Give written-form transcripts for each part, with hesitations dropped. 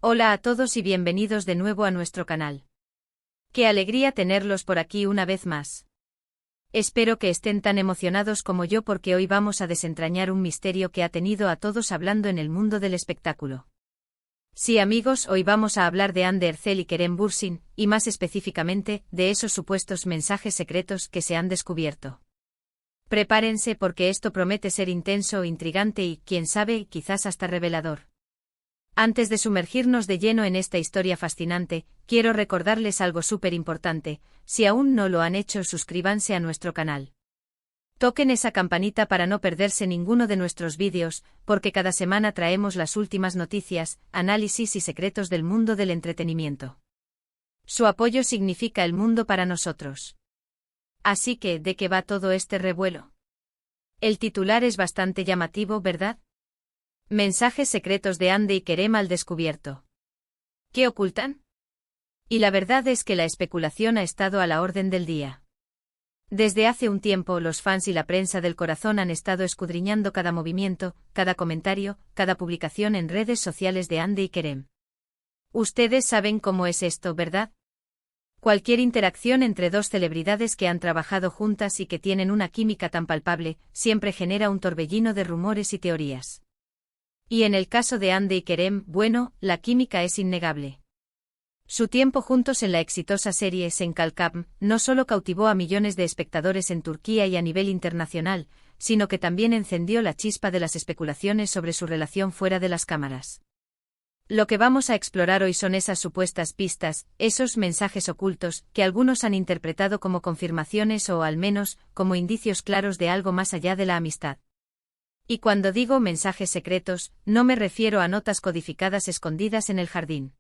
Hola a todos y bienvenidos de nuevo a nuestro canal. Qué alegría tenerlos por aquí una vez más. Espero que estén tan emocionados como yo porque hoy vamos a desentrañar un misterio que ha tenido a todos hablando en el mundo del espectáculo. Sí amigos, hoy vamos a hablar de Hande Erçel y Kerem Bürsin, y más específicamente, de esos supuestos mensajes secretos que se han descubierto. Prepárense porque esto promete ser intenso, intrigante y, quién sabe, quizás hasta revelador. Antes de sumergirnos de lleno en esta historia fascinante, quiero recordarles algo súper importante: si aún no lo han hecho, suscríbanse a nuestro canal. Toquen esa campanita para no perderse ninguno de nuestros vídeos, porque cada semana traemos las últimas noticias, análisis y secretos del mundo del entretenimiento. Su apoyo significa el mundo para nosotros. Así que, ¿de qué va todo este revuelo? El titular es bastante llamativo, ¿verdad? Mensajes secretos de Hande y Kerem al descubierto. ¿Qué ocultan? Y la verdad es que la especulación ha estado a la orden del día. Desde hace un tiempo los fans y la prensa del corazón han estado escudriñando cada movimiento, cada comentario, cada publicación en redes sociales de Hande y Kerem. Ustedes saben cómo es esto, ¿verdad? Cualquier interacción entre dos celebridades que han trabajado juntas y que tienen una química tan palpable, siempre genera un torbellino de rumores y teorías. Y en el caso de Hande y Kerem, bueno, la química es innegable. Su tiempo juntos en la exitosa serie Sen Kalkam no solo cautivó a millones de espectadores en Turquía y a nivel internacional, sino que también encendió la chispa de las especulaciones sobre su relación fuera de las cámaras. Lo que vamos a explorar hoy son esas supuestas pistas, esos mensajes ocultos, que algunos han interpretado como confirmaciones o al menos como indicios claros de algo más allá de la amistad. Y cuando digo mensajes secretos, no me refiero a notas codificadas escondidas en el jardín.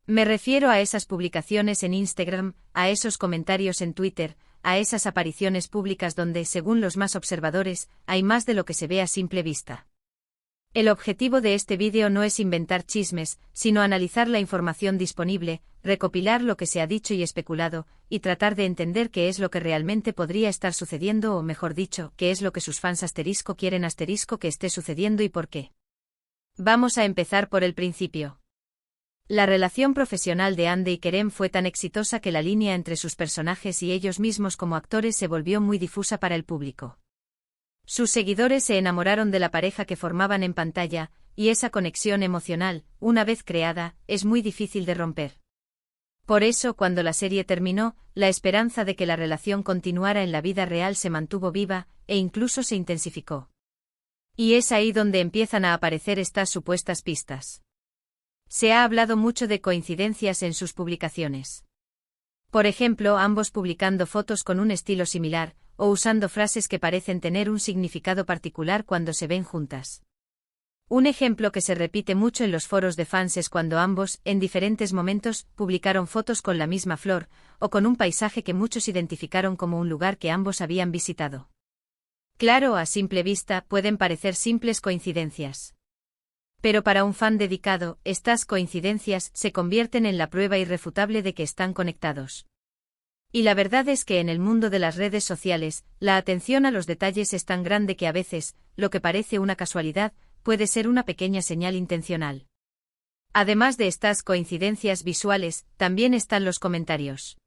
Me refiero a esas publicaciones en Instagram, a esos comentarios en Twitter, a esas apariciones públicas donde, según los más observadores, hay más de lo que se ve a simple vista. El objetivo de este vídeo no es inventar chismes, sino analizar la información disponible, recopilar lo que se ha dicho y especulado, y tratar de entender qué es lo que realmente podría estar sucediendo o, mejor dicho, qué es lo que sus fans quieren que esté sucediendo y por qué. Vamos a empezar por el principio. La relación profesional de Hande y Kerem fue tan exitosa que la línea entre sus personajes y ellos mismos como actores se volvió muy difusa para el público. Sus seguidores se enamoraron de la pareja que formaban en pantalla, y esa conexión emocional, una vez creada, es muy difícil de romper. Por eso, cuando la serie terminó, la esperanza de que la relación continuara en la vida real se mantuvo viva, e incluso se intensificó. Y es ahí donde empiezan a aparecer estas supuestas pistas. Se ha hablado mucho de coincidencias en sus publicaciones. Por ejemplo, ambos publicando fotos con un estilo similar, o usando frases que parecen tener un significado particular cuando se ven juntas. Un ejemplo que se repite mucho en los foros de fans es cuando ambos, en diferentes momentos, publicaron fotos con la misma flor, o con un paisaje que muchos identificaron como un lugar que ambos habían visitado. Claro, a simple vista, pueden parecer simples coincidencias. Pero para un fan dedicado, estas coincidencias se convierten en la prueba irrefutable de que están conectados. Y la verdad es que en el mundo de las redes sociales, la atención a los detalles es tan grande que a veces, lo que parece una casualidad, puede ser una pequeña señal intencional. Además de estas coincidencias visuales, también están los comentarios.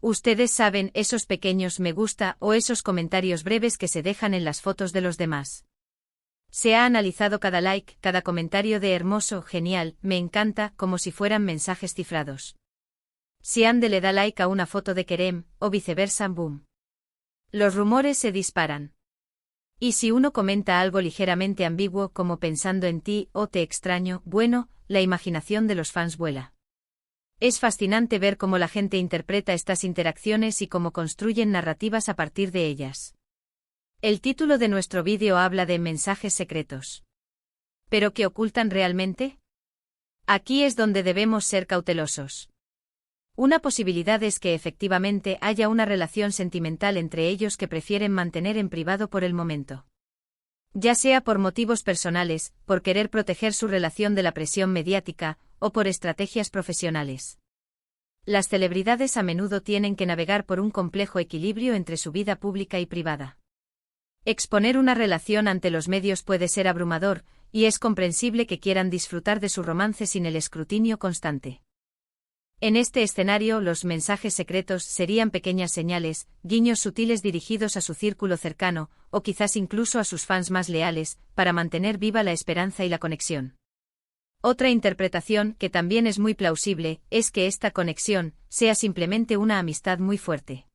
Ustedes saben, esos pequeños me gusta o esos comentarios breves que se dejan en las fotos de los demás. Se ha analizado cada like, cada comentario de hermoso, genial, me encanta, como si fueran mensajes cifrados. Si Hande le da like a una foto de Kerem, o viceversa, boom. Los rumores se disparan. Y si uno comenta algo ligeramente ambiguo como pensando en ti o te extraño, bueno, la imaginación de los fans vuela. Es fascinante ver cómo la gente interpreta estas interacciones y cómo construyen narrativas a partir de ellas. El título de nuestro vídeo habla de mensajes secretos. ¿Pero qué ocultan realmente? Aquí es donde debemos ser cautelosos. Una posibilidad es que efectivamente haya una relación sentimental entre ellos que prefieren mantener en privado por el momento. Ya sea por motivos personales, por querer proteger su relación de la presión mediática, o por estrategias profesionales. Las celebridades a menudo tienen que navegar por un complejo equilibrio entre su vida pública y privada. Exponer una relación ante los medios puede ser abrumador, y es comprensible que quieran disfrutar de su romance sin el escrutinio constante. En este escenario, los mensajes secretos serían pequeñas señales, guiños sutiles dirigidos a su círculo cercano, o quizás incluso a sus fans más leales, para mantener viva la esperanza y la conexión. Otra interpretación, que también es muy plausible, es que esta conexión sea simplemente una amistad muy fuerte.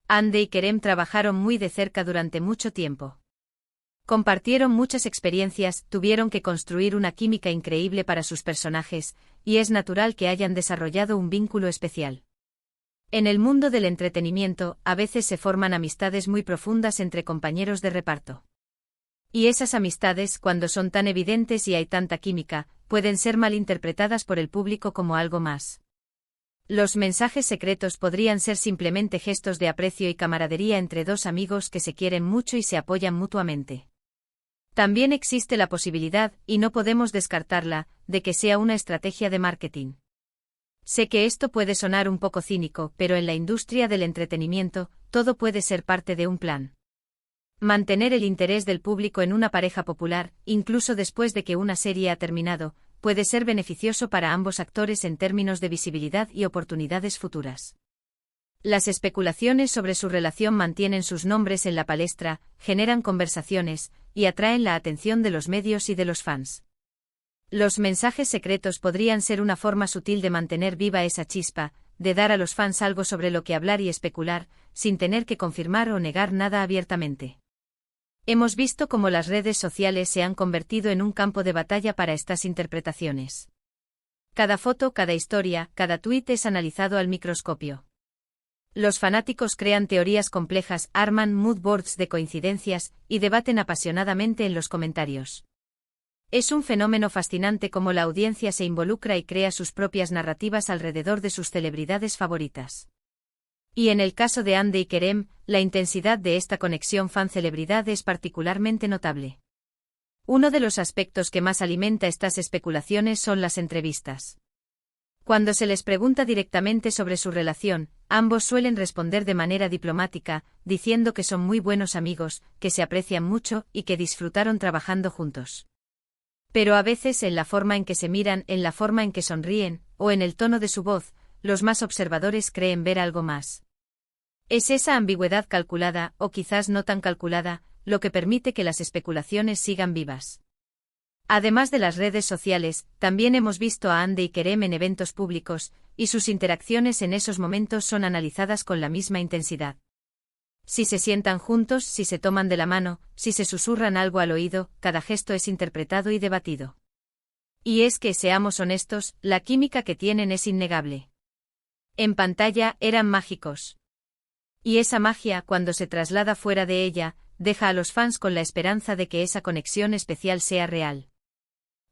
Hande y Kerem trabajaron muy de cerca durante mucho tiempo. Compartieron muchas experiencias, tuvieron que construir una química increíble para sus personajes, y es natural que hayan desarrollado un vínculo especial. En el mundo del entretenimiento, a veces se forman amistades muy profundas entre compañeros de reparto. Y esas amistades, cuando son tan evidentes y hay tanta química, pueden ser malinterpretadas por el público como algo más. Los mensajes secretos podrían ser simplemente gestos de aprecio y camaradería entre dos amigos que se quieren mucho y se apoyan mutuamente. También existe la posibilidad, y no podemos descartarla, de que sea una estrategia de marketing. Sé que esto puede sonar un poco cínico, pero en la industria del entretenimiento, todo puede ser parte de un plan. Mantener el interés del público en una pareja popular, incluso después de que una serie ha terminado, puede ser beneficioso para ambos actores en términos de visibilidad y oportunidades futuras. Las especulaciones sobre su relación mantienen sus nombres en la palestra, generan conversaciones, y atraen la atención de los medios y de los fans. Los mensajes secretos podrían ser una forma sutil de mantener viva esa chispa, de dar a los fans algo sobre lo que hablar y especular, sin tener que confirmar o negar nada abiertamente. Hemos visto cómo las redes sociales se han convertido en un campo de batalla para estas interpretaciones. Cada foto, cada historia, cada tuit es analizado al microscopio. Los fanáticos crean teorías complejas, arman mood boards de coincidencias, y debaten apasionadamente en los comentarios. Es un fenómeno fascinante cómo la audiencia se involucra y crea sus propias narrativas alrededor de sus celebridades favoritas. Y en el caso de Hande y Kerem, la intensidad de esta conexión fan-celebridad es particularmente notable. Uno de los aspectos que más alimenta estas especulaciones son las entrevistas. Cuando se les pregunta directamente sobre su relación, ambos suelen responder de manera diplomática, diciendo que son muy buenos amigos, que se aprecian mucho y que disfrutaron trabajando juntos. Pero a veces en la forma en que se miran, en la forma en que sonríen, o en el tono de su voz, los más observadores creen ver algo más. Es esa ambigüedad calculada, o quizás no tan calculada, lo que permite que las especulaciones sigan vivas. Además de las redes sociales, también hemos visto a Hande y Kerem en eventos públicos, y sus interacciones en esos momentos son analizadas con la misma intensidad. Si se sientan juntos, si se toman de la mano, si se susurran algo al oído, cada gesto es interpretado y debatido. Y es que, seamos honestos, la química que tienen es innegable. En pantalla, eran mágicos. Y esa magia, cuando se traslada fuera de ella, deja a los fans con la esperanza de que esa conexión especial sea real.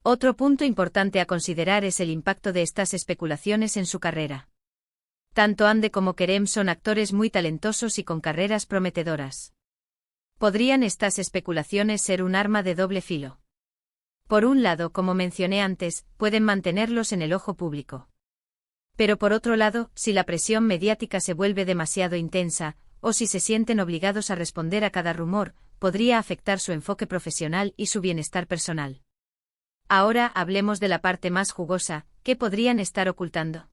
Otro punto importante a considerar es el impacto de estas especulaciones en su carrera. Tanto Hande como Kerem son actores muy talentosos y con carreras prometedoras. ¿Podrían estas especulaciones ser un arma de doble filo? Por un lado, como mencioné antes, pueden mantenerlos en el ojo público. Pero por otro lado, si la presión mediática se vuelve demasiado intensa, o si se sienten obligados a responder a cada rumor, podría afectar su enfoque profesional y su bienestar personal. Ahora hablemos de la parte más jugosa, ¿qué podrían estar ocultando?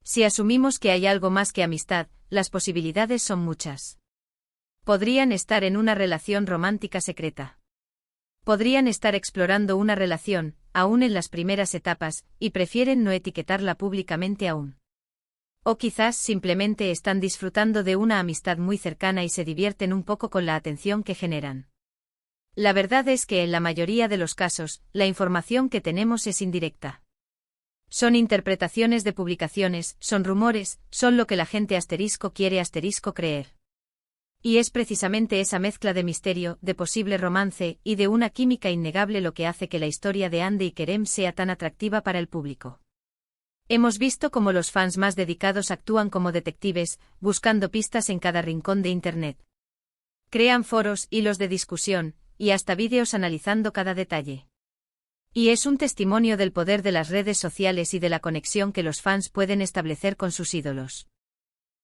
Si asumimos que hay algo más que amistad, las posibilidades son muchas. Podrían estar en una relación romántica secreta. Podrían estar explorando una relación, aún en las primeras etapas, y prefieren no etiquetarla públicamente aún. O quizás simplemente están disfrutando de una amistad muy cercana y se divierten un poco con la atención que generan. La verdad es que en la mayoría de los casos, la información que tenemos es indirecta. Son interpretaciones de publicaciones, son rumores, son lo que la gente quiere creer. Y es precisamente esa mezcla de misterio, de posible romance, y de una química innegable lo que hace que la historia de Hande y Kerem sea tan atractiva para el público. Hemos visto cómo los fans más dedicados actúan como detectives, buscando pistas en cada rincón de Internet. Crean foros, hilos de discusión, y hasta vídeos analizando cada detalle. Y es un testimonio del poder de las redes sociales y de la conexión que los fans pueden establecer con sus ídolos.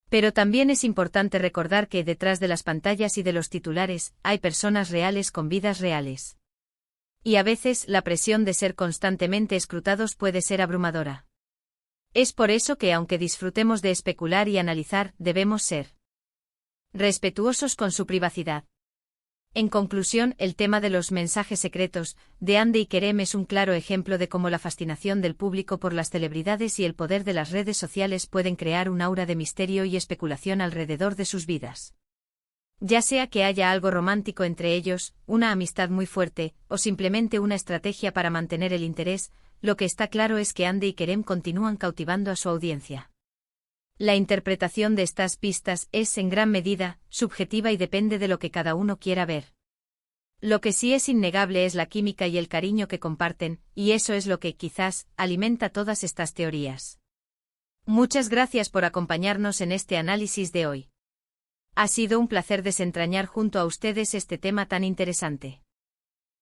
Pero también es importante recordar que detrás de las pantallas y de los titulares, hay personas reales con vidas reales. Y a veces la presión de ser constantemente escrutados puede ser abrumadora. Es por eso que aunque disfrutemos de especular y analizar, debemos ser respetuosos con su privacidad. En conclusión, el tema de los mensajes secretos de Hande y Kerem es un claro ejemplo de cómo la fascinación del público por las celebridades y el poder de las redes sociales pueden crear un aura de misterio y especulación alrededor de sus vidas. Ya sea que haya algo romántico entre ellos, una amistad muy fuerte, o simplemente una estrategia para mantener el interés, lo que está claro es que Hande y Kerem continúan cautivando a su audiencia. La interpretación de estas pistas es, en gran medida, subjetiva y depende de lo que cada uno quiera ver. Lo que sí es innegable es la química y el cariño que comparten, y eso es lo que, quizás, alimenta todas estas teorías. Muchas gracias por acompañarnos en este análisis de hoy. Ha sido un placer desentrañar junto a ustedes este tema tan interesante.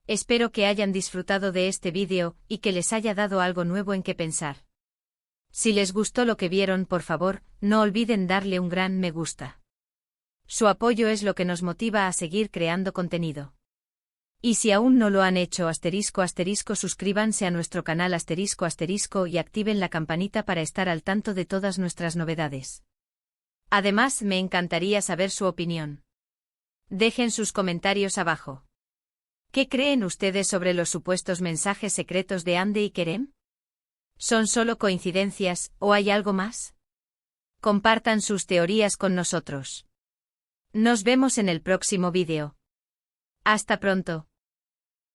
Espero que hayan disfrutado de este vídeo y que les haya dado algo nuevo en qué pensar. Si les gustó lo que vieron, por favor, no olviden darle un gran me gusta. Su apoyo es lo que nos motiva a seguir creando contenido. Y si aún no lo han hecho, suscríbanse a nuestro canal y activen la campanita para estar al tanto de todas nuestras novedades. Además, me encantaría saber su opinión. Dejen sus comentarios abajo. ¿Qué creen ustedes sobre los supuestos mensajes secretos de Hande y Kerem? ¿Son solo coincidencias, o hay algo más? Compartan sus teorías con nosotros. Nos vemos en el próximo vídeo. Hasta pronto.